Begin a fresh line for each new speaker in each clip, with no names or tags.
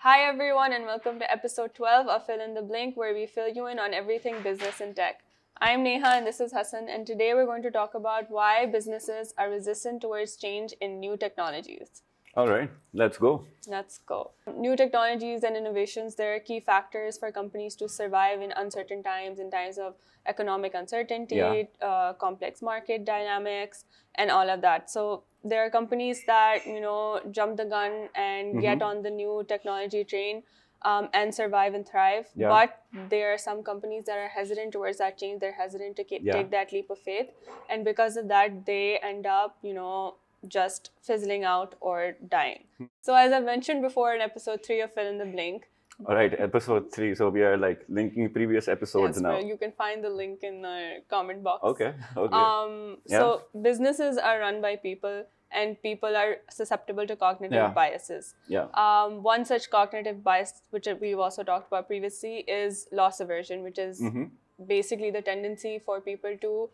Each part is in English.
Hi everyone and welcome to episode 12 of Fill in the Blink, where we fill you in on everything business and tech. I'm Neha and this is Hassan, and today we're going to talk about why businesses are resistant towards change in new technologies.
All right, let's go.
Let's go. New technologies and innovations, they're key factors for companies to survive in uncertain times, in times of economic uncertainty, complex market dynamics, and all of that. So there are companies that, jump the gun and get on the new technology train and survive and thrive.
Yeah.
But there are some companies that are hesitant towards that change. They're hesitant to take that leap of faith. And because of that, they end up, just fizzling out or dying. So as I mentioned before in episode 3 of Fill in the Blink.
All right, episode 3. So we are like linking previous episodes now.
You can find the link in the comment box.
Okay.
So businesses are run by people, and people are susceptible to cognitive biases. One such cognitive bias, which we've also talked about previously, is loss aversion, which is basically the tendency for people to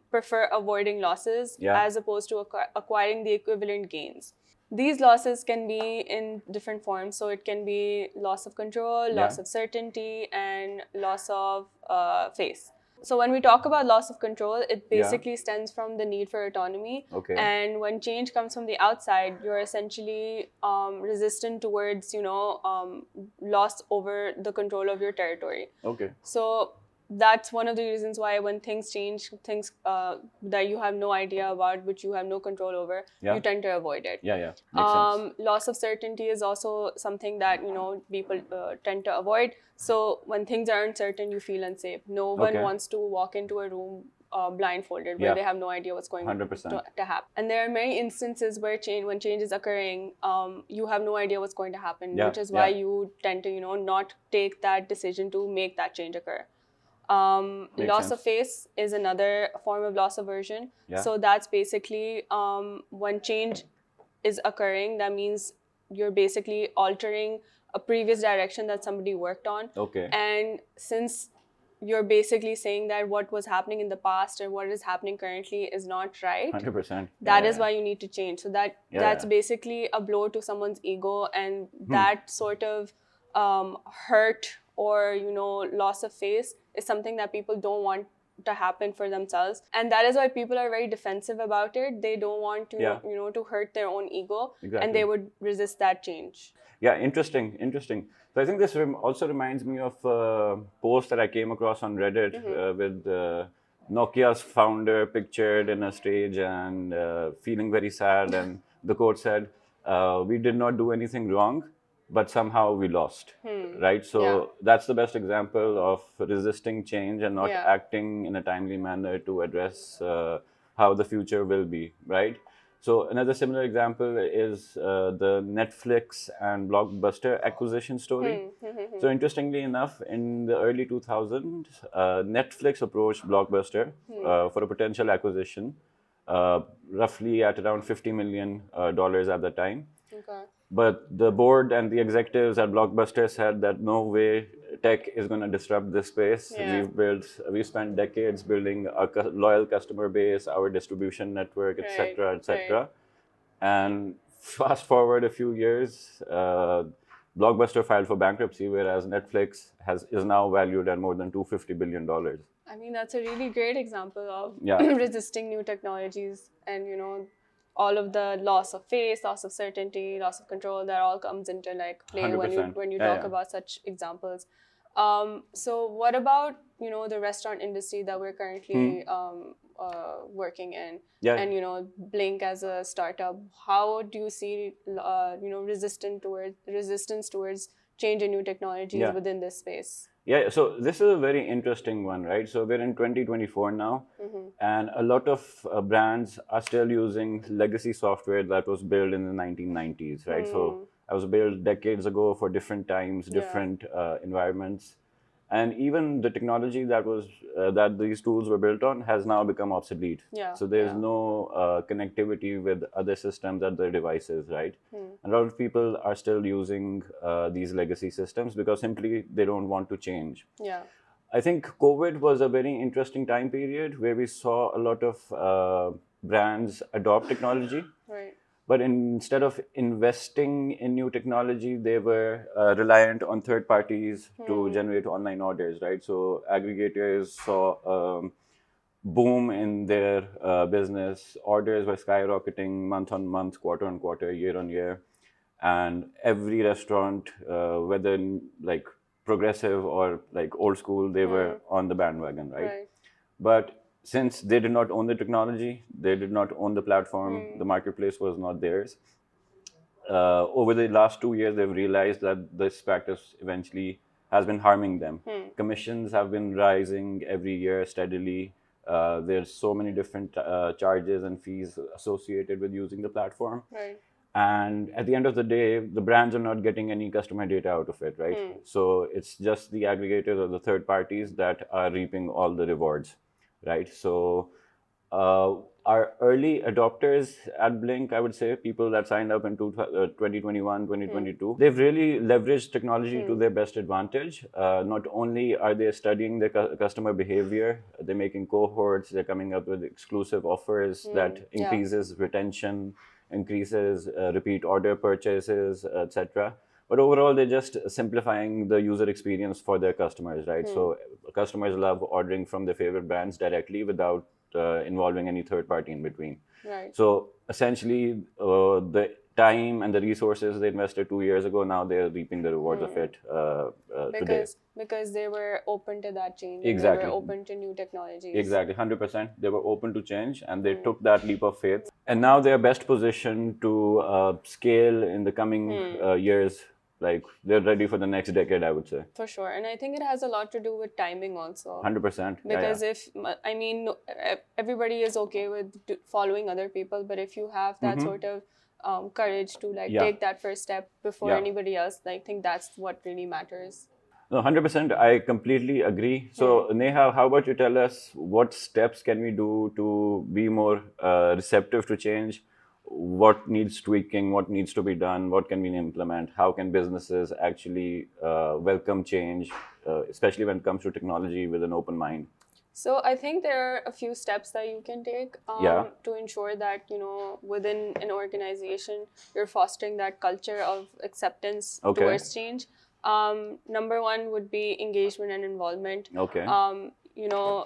prefer avoiding losses as opposed to acquiring the equivalent gains. These losses can be in different forms. So it can be loss of control, loss of certainty, and loss of face. So when we talk about loss of control, it basically stems from the need for autonomy.
Okay.
And when change comes from the outside, you're essentially resistant towards, loss over the control of your territory.
Okay.
So that's one of the reasons why when things change, things that you have no idea about, which you have no control over, you tend to avoid it.
Makes sense.
Loss of certainty is also something that, people tend to avoid. So when things are uncertain, you feel unsafe. No one wants to walk into a room blindfolded where they have no idea what's going
100%.
to happen. And there are many instances where when change is occurring, you have no idea what's going to happen, which is why you tend to, not take that decision to make that change occur. Loss of face is another form of loss aversion. So that's basically when change is occurring, that means you're basically altering a previous direction that somebody worked on.
Okay.
And since you're basically saying that what was happening in the past and what is happening currently is not right,
100%.
that is why you need to change. So that's basically a blow to someone's ego, and that sort of hurt or loss of face is something that people don't want to happen for themselves, and that is why people are very defensive about it. They don't want to to hurt their own ego.
Exactly.
And they would resist that change.
Yeah, interesting. So I think this also reminds me of a post that I came across on Reddit with Nokia's founder pictured in a stage and feeling very sad, and the quote said, "We did not do anything wrong, but somehow we lost." Right? So that's the best example of resisting change and not acting in a timely manner to address how the future will be, right? So another similar example is the Netflix and Blockbuster acquisition story. So interestingly enough, in the early 2000s, Netflix approached Blockbuster for a potential acquisition, roughly at around $50 million at the time.
Okay.
But the board and the executives at Blockbuster said that no way tech is going to disrupt this space. We've spent decades building a loyal customer base, our distribution network, etc., etc.
Right.
And fast forward a few years, Blockbuster filed for bankruptcy, whereas Netflix is now valued at more than $250 billion.
I mean, that's a really great example of resisting new technologies, and all of the loss of face, loss of certainty, loss of control, that all comes into like play
100%.
when you talk about such examples. So what about the restaurant industry that we're currently working in, and Blink as a startup? How do you see resistance towards change in new technologies within this space?
Yeah, so this is a very interesting one, right? So we're in 2024 now, and a lot of brands are still using legacy software that was built in the 1990s, right? So it was built decades ago for different times, different environments. And even the technology that these tools were built on has now become obsolete. So there's no connectivity with other systems at their devices, right? And a lot of people are still using these legacy systems because simply they don't want to change. I think COVID was a very interesting time period where we saw a lot of brands adopt technology.
Right.
But instead of investing in new technology, they were reliant on third parties to generate online orders, right? So aggregators saw boom in their business. Orders were skyrocketing month on month, quarter on quarter, year on year. And every restaurant, whether like progressive or like old school, they were on the bandwagon, right? But since they did not own the technology, they did not own the platform, the marketplace was not theirs. Over the last 2 years, they've realized that this practice eventually has been harming them. Commissions have been rising every year steadily. There's so many different charges and fees associated with using the platform.
Right.
And at the end of the day, the brands are not getting any customer data out of it, right? So it's just the aggregators or the third parties that are reaping all the rewards, right? So our early adopters at Blink, I would say, people that signed up in 2021, 2022, they've really leveraged technology to their best advantage. Not only are they studying the customer behavior, they're making cohorts, they're coming up with exclusive offers that increases retention, increases repeat order purchases, etc. But overall, they're just simplifying the user experience for their customers, right? So customers love ordering from their favorite brands directly without involving any third party in between.
Right.
So essentially, the time and the resources they invested 2 years ago, now they're reaping the rewards of it today.
Because they were open to that change.
Exactly.
They were open to new technologies.
Exactly, 100%. They were open to change and they took that leap of faith. And now they're best positioned to scale in the coming years. Like they're ready for the next decade, I would say.
For sure. And I think it has a lot to do with timing also.
100%.
Because everybody is okay with following other people, but if you have that sort of courage to take that first step before anybody else, I think that's what really matters.
No, 100%. I completely agree. So, Neha, how about you tell us what steps can we do to be more receptive to change? What needs tweaking? What needs to be done? What can we implement? How can businesses actually welcome change, especially when it comes to technology with an open mind?
So I think there are a few steps that you can take to ensure that, within an organization, you're fostering that culture of acceptance towards change. Number one would be engagement and involvement.
Okay.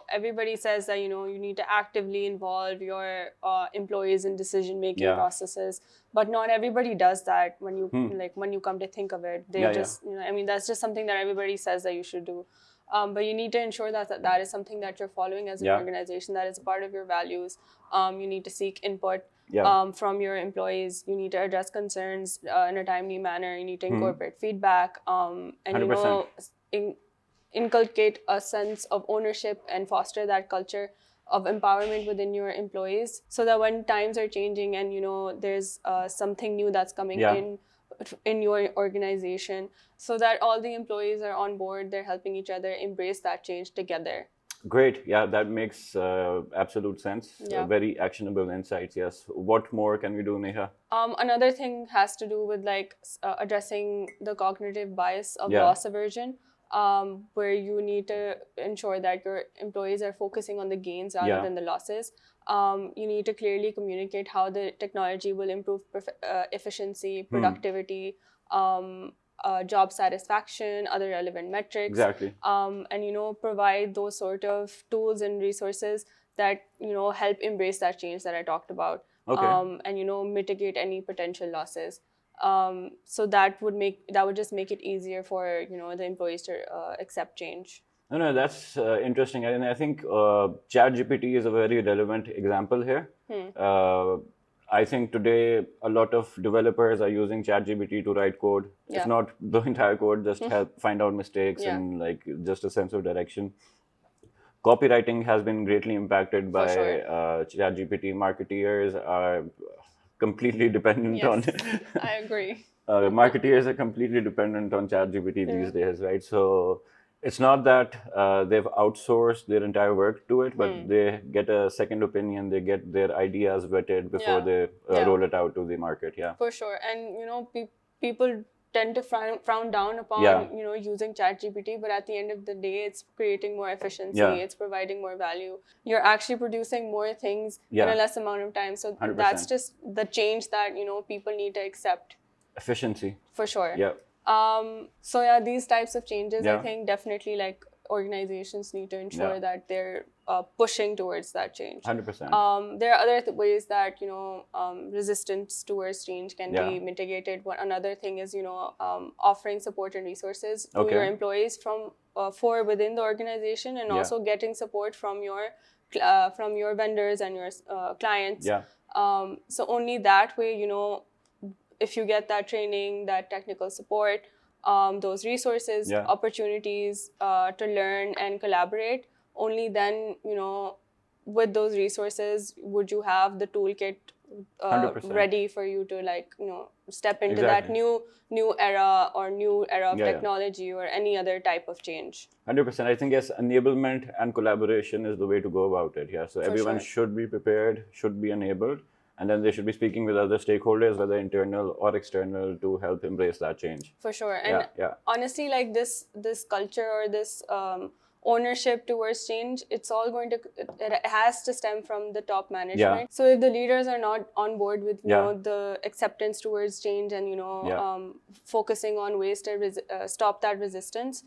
Everybody says that, you need to actively involve your employees in decision-making processes, but not everybody does that when you when you come to think of it. They that's just something that everybody says that you should do. But you need to ensure that is something that you're following as an organization, that is a part of your values. You need to seek input from your employees. You need to address concerns in a timely manner. You need to incorporate feedback and 100%. Inculcate a sense of ownership and foster that culture of empowerment within your employees, so that when times are changing and there's something new that's coming in your organization, so that all the employees are on board, they're helping each other embrace that change together.
Great. Yeah, that makes absolute sense. Very actionable insights. Yes. What more can we do, Neha?
Another thing has to do with addressing the cognitive bias of loss aversion, where you need to ensure that your employees are focusing on the gains rather than the losses. You need to clearly communicate how the technology will improve efficiency, productivity, job satisfaction, other relevant metrics.
Exactly.
And provide those sort of tools and resources that help embrace that change that I talked about.
Okay.
And mitigate any potential losses. So that would just make it easier for the employees to accept change.
No, that's interesting, and I think ChatGPT is a very relevant example here. I think today a lot of developers are using ChatGPT to write code. If not the entire code, just help find out mistakes and just a sense of direction. Copywriting has been greatly impacted by ChatGPT. Marketeers are completely dependent on.
I agree.
Marketeers are completely dependent on ChatGPT these days, right? So it's not that they've outsourced their entire work to it, but they get a second opinion. They get their ideas vetted before they roll it out to the market. Yeah,
for sure. And people tend to frown down upon, using ChatGPT, but at the end of the day, it's creating more efficiency, it's providing more value. You're actually producing more things in a less amount of time. So
100%.
That's just the change that, people need to accept.
Efficiency.
For sure.
Yeah.
So yeah, these types of changes, I think definitely like organizations need to ensure that they're pushing towards that change.
100%.
There are other ways that, resistance towards change can be mitigated. Another thing is, offering support and resources to your employees for within the organization, and also getting support from your vendors and your clients. So only that way, if you get that training, that technical support, those resources, opportunities to learn and collaborate, only then, with those resources, would you have the toolkit ready for you to step into that new era of technology or any other type of change.
100%. I think yes, enablement and collaboration is the way to go about it. Yeah. So everyone should be prepared, should be enabled. And then they should be speaking with other stakeholders, whether internal or external, to help embrace that change.
For sure. And honestly, like this culture or this ownership towards change, it has to stem from the top management. So if the leaders are not on board with the acceptance towards change and focusing on ways to stop that resistance,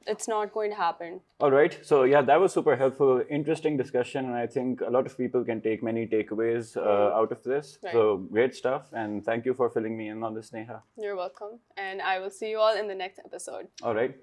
it's not going to happen.
All right. So yeah, that was super helpful, interesting discussion, and I think a lot of people can take many takeaways out of this. So great stuff, and thank you for filling me in on this, Neha.
You're welcome, and I will see you all in the next episode.
All right.